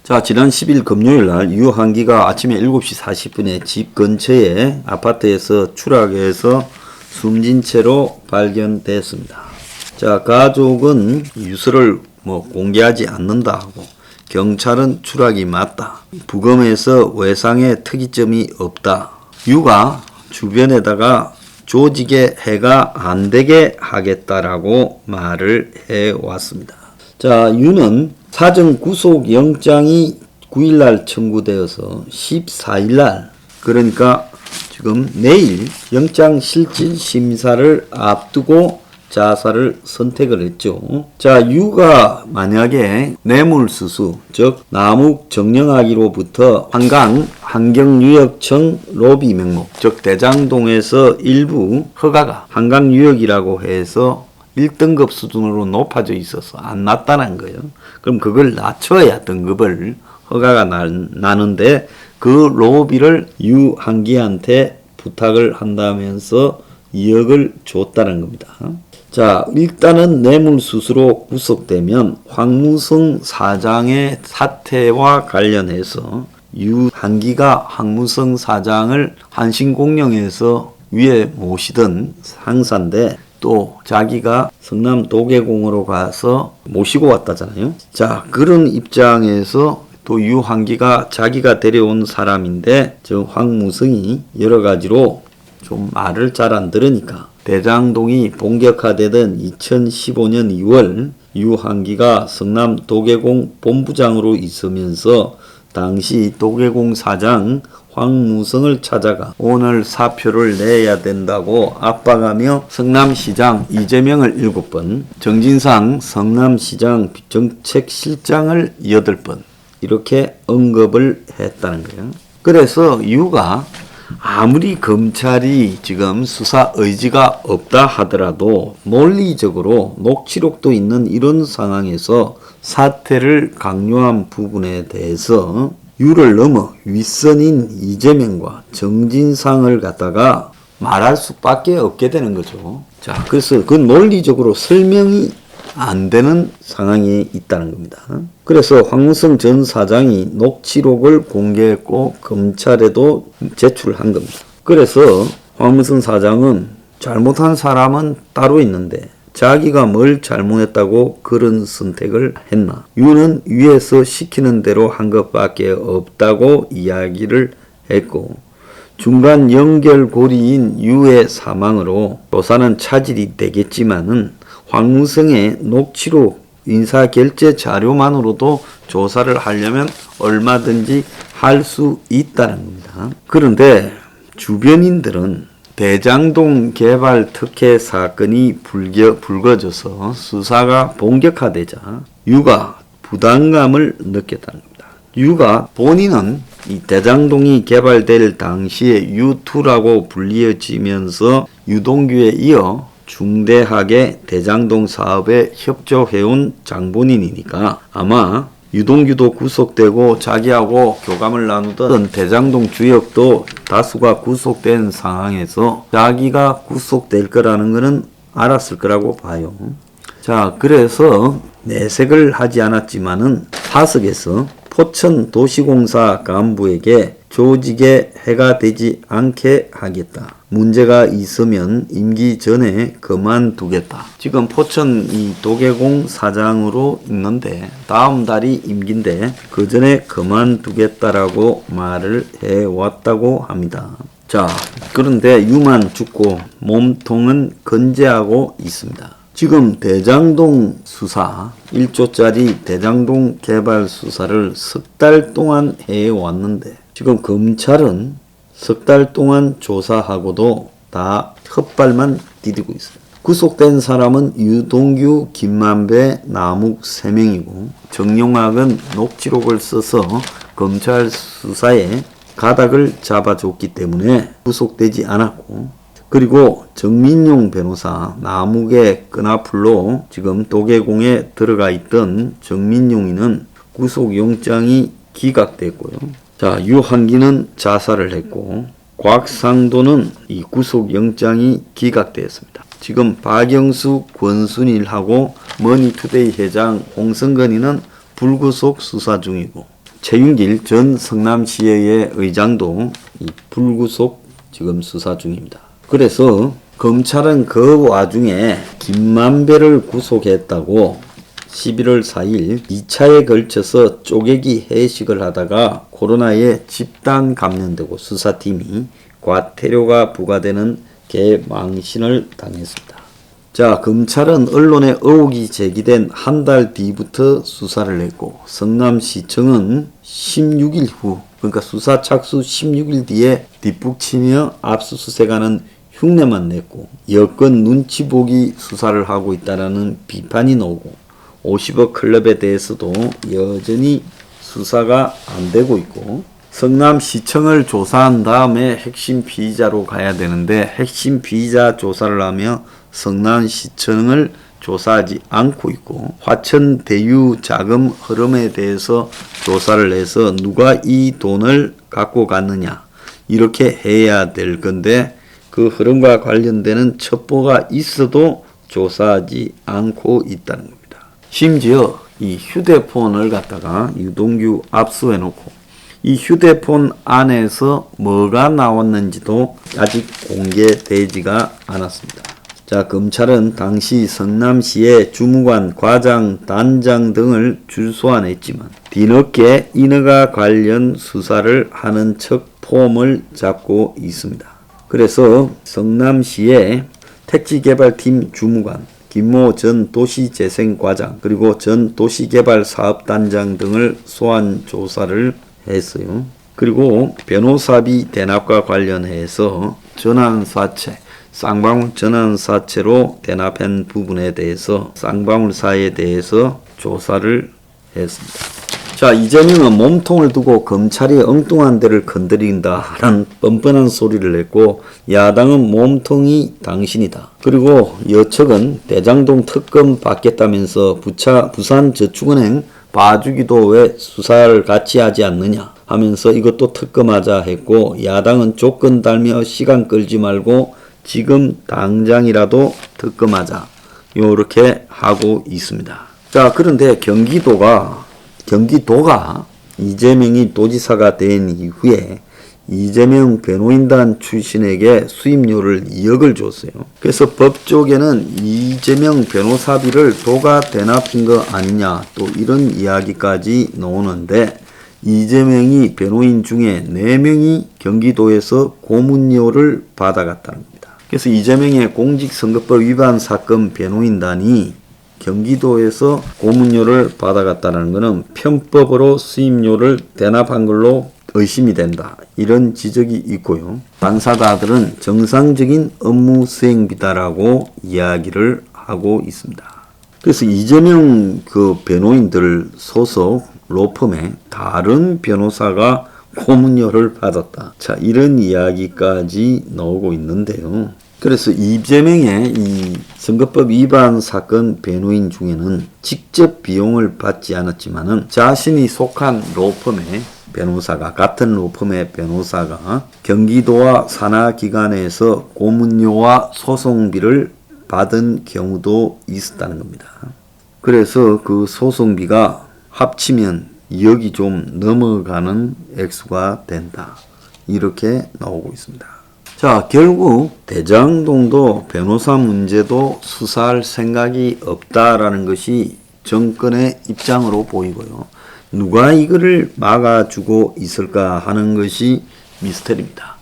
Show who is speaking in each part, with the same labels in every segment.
Speaker 1: 자, 지난 10일 금요일 날 유한기가 아침에 7시 40분에 집 근처에 아파트에서 추락해서 숨진 채로 발견됐습니다. 자, 가족은 유서를 공개하지 않는다 하고 경찰은 추락이 맞다. 부검에서 외상의 특이점이 없다. 유가 주변에다가 조직에 해가 안 되게 하겠다라고 말을 해왔습니다. 자, 유는 사전 구속 영장이 9일날 청구되어서 14일날, 그러니까 지금 내일 영장 실질 심사를 앞두고 자살을 선택을 했죠. 자, 유가 만약에 뇌물수수, 즉 남욱 정영학으로부터 한강 환경유역청 로비 명목, 즉 대장동에서 일부 허가가 한강유역이라고 해서 1등급 수준으로 높아져 있어서 안 났다는 거예요. 그럼 그걸 낮춰야 등급을 허가가 나는데 그 로비를 유한기한테 부탁을 한다면서 2억을 줬다는 겁니다. 자, 일단은 뇌물수수로 구속되면 황무성 사장의 사태와 관련해서 유한기가 황무성 사장을 한신공영에서 위에 모시던 상사인데 또 자기가 성남 도계공으로 가서 모시고 왔다잖아요. 자, 그런 입장에서 또 유한기가 자기가 데려온 사람인데 저 황무성이 여러 가지로 좀 말을 잘 안 들으니까 대장동이 본격화되던 2015년 2월 유한기가 성남 도계공 본부장으로 있으면서 당시 도계공 사장 황무성을 찾아가 오늘 사표를 내야 된다고 압박하며 성남시장 이재명을 7번, 정진상 성남시장 정책실장을 8번 이렇게 언급을 했다는 거예요. 그래서 유가 아무리 검찰이 지금 수사 의지가 없다 하더라도 논리적으로 녹취록도 있는 이런 상황에서 사퇴를 강요한 부분에 대해서 유를 넘어 윗선인 이재명과 정진상을 갖다가 말할 수밖에 없게 되는 거죠. 자, 그래서 그 논리적으로 설명이 안 되는 상황에 있다는 겁니다. 그래서 황무성 전 사장이 녹취록을 공개했고 검찰에도 제출한 겁니다. 그래서 황무성 사장은 잘못한 사람은 따로 있는데 자기가 뭘 잘못했다고 그런 선택을 했나? 유는 위에서 시키는 대로 한 것밖에 없다고 이야기를 했고 중간 연결고리인 유의 사망으로 조사는 차질이 되겠지만은 황무성의 녹취록 인사결제 자료만으로도 조사를 하려면 얼마든지 할 수 있다는 겁니다. 그런데 주변인들은 대장동 개발 특혜 사건이 불거져서 수사가 본격화되자 유가 부담감을 느꼈다는 겁니다. 유가 본인은 이 대장동이 개발될 당시에 U2라고 불리어지면서 유동규에 이어 중대하게 대장동 사업에 협조해온 장본인이니까 아마 유동규도 구속되고 자기하고 교감을 나누던 대장동 주역도 다수가 구속된 상황에서 자기가 구속될 거라는 것은 알았을 거라고 봐요. 자, 그래서 내색을 하지 않았지만은 사석에서 포천도시공사 간부에게 조직에 해가 되지 않게 하겠다. 문제가 있으면 임기 전에 그만두겠다. 지금 포천 이 도계공 사장으로 있는데 다음 달이 임기인데 그 전에 그만두겠다라고 말을 해왔다고 합니다. 자, 그런데 유만 죽고 몸통은 건재하고 있습니다. 지금 대장동 수사 1조짜리 대장동 개발 수사를 석 달 동안 해왔는데 지금 검찰은 석 달 동안 조사하고도 다 헛발만 디디고 있어요. 구속된 사람은 유동규, 김만배, 남욱 3명이고 정용학은 녹취록을 써서 검찰 수사에 가닥을 잡아줬기 때문에 구속되지 않았고 그리고 정민용 변호사, 남욱의 끈앞으로 지금 도계공에 들어가 있던 정민용이는 구속영장이 기각됐고요. 자, 유한기는 자살을 했고 곽상도는 이 구속영장이 기각되었습니다. 지금 박영수, 권순일하고 머니투데이 회장 홍성건이는 불구속 수사 중이고 최윤길 전 성남시의회 의장도 이 불구속 지금 수사 중입니다. 그래서 검찰은 그 와중에 김만배를 구속했다고 11월 4일 2차에 걸쳐서 쪼개기 회식을 하다가 코로나에 집단 감염되고 수사팀이 과태료가 부과되는 개망신을 당했습니다. 자, 검찰은 언론에 의혹이 제기된 한 달 뒤부터 수사를 했고 성남시청은 16일 후, 그러니까 수사 착수 16일 뒤에 뒷북치며 압수수색하는 흉내만 냈고 여권 눈치 보기 수사를 하고 있다는 비판이 나오고 50억 클럽에 대해서도 여전히 수사가 안 되고 있고 성남시청을 조사한 다음에 핵심 피의자로 가야 되는데 핵심 피의자 조사를 하며 성남시청을 조사하지 않고 있고 화천 대유 자금 흐름에 대해서 조사를 해서 누가 이 돈을 갖고 갔느냐 이렇게 해야 될 건데 그 흐름과 관련되는 첩보가 있어도 조사하지 않고 있다는 겁니다. 심지어 이 휴대폰을 갖다가 유동규 압수해놓고 이 휴대폰 안에서 뭐가 나왔는지도 아직 공개되지가 않았습니다. 자, 검찰은 당시 성남시의 주무관, 과장, 단장 등을 출소안했지만 뒤늦게 인허가 관련 수사를 하는 척 폼을 잡고 있습니다. 그래서 성남시의 택지개발팀 주무관, 김모 전 도시재생과장 그리고 전 도시개발사업단장 등을 소환 조사를 했어요. 그리고 변호사비 대납과 관련해서 전환사채, 쌍방울 전환사채로 대납한 부분에 대해서 쌍방울사에 대해서 조사를 했습니다. 자, 이재명은 몸통을 두고 검찰이 엉뚱한 데를 건드린다라는 뻔뻔한 소리를 냈고 야당은 몸통이 당신이다. 그리고 여측은 대장동 특검 받겠다면서 부산저축은행 봐주기도 왜 수사를 같이 하지 않느냐 하면서 이것도 특검하자 했고 야당은 조건 달며 시간 끌지 말고 지금 당장이라도 특검하자 요렇게 하고 있습니다. 자, 그런데 경기도가 이재명이 도지사가 된 이후에 이재명 변호인단 출신에게 수임료를 2억을 줬어요. 그래서 법조계는 이재명 변호사비를 도가 대납한 거 아니냐 또 이런 이야기까지 나오는데 이재명이 변호인 중에 4명이 경기도에서 고문료를 받아갔다는 겁니다. 그래서 이재명의 공직선거법 위반 사건 변호인단이 경기도에서 고문료를 받아갔다는 것은 편법으로 수임료를 대납한 걸로 의심이 된다. 이런 지적이 있고요. 당사자들은 정상적인 업무 수행비다라고 이야기를 하고 있습니다. 그래서 이재명 변호인들 소속 로펌에 다른 변호사가 고문료를 받았다. 자, 이런 이야기까지 나오고 있는데요. 그래서 이재명의 이 선거법 위반 사건 변호인 중에는 직접 비용을 받지 않았지만은 자신이 속한 로펌의 변호사가 같은 로펌의 변호사가 경기도와 산하기관에서 고문료와 소송비를 받은 경우도 있었다는 겁니다. 그래서 그 소송비가 합치면 2억이 좀 넘어가는 액수가 된다. 이렇게 나오고 있습니다. 자, 결국 대장동도 변호사 문제도 수사할 생각이 없다라는 것이 정권의 입장으로 보이고요. 누가 이거를 막아주고 있을까 하는 것이 미스터리입니다.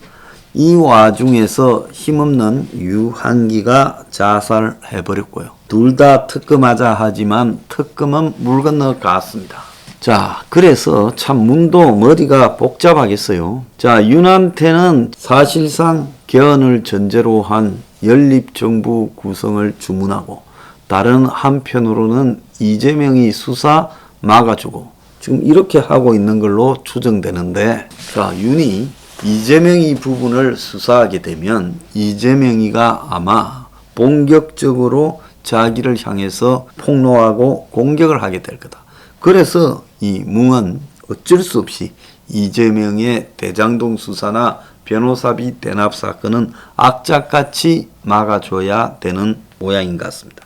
Speaker 1: 이 와중에서 힘없는 유한기가 자살해버렸고요. 둘 다 특검하자 하지만 특검은 물 건너갔습니다. 자, 그래서 참 문도 머리가 복잡하겠어요. 자, 윤한테는 사실상 개헌을 전제로 한 연립정부 구성을 주문하고 다른 한편으로는 이재명이 수사 막아주고 지금 이렇게 하고 있는 걸로 추정되는데 자, 윤이 이재명이 부분을 수사하게 되면 이재명이가 아마 본격적으로 자기를 향해서 폭로하고 공격을 하게 될 거다. 그래서 이 뭉은 어쩔 수 없이 이재명의 대장동 수사나 변호사비 대납 사건은 악착같이 막아줘야 되는 모양인 것 같습니다.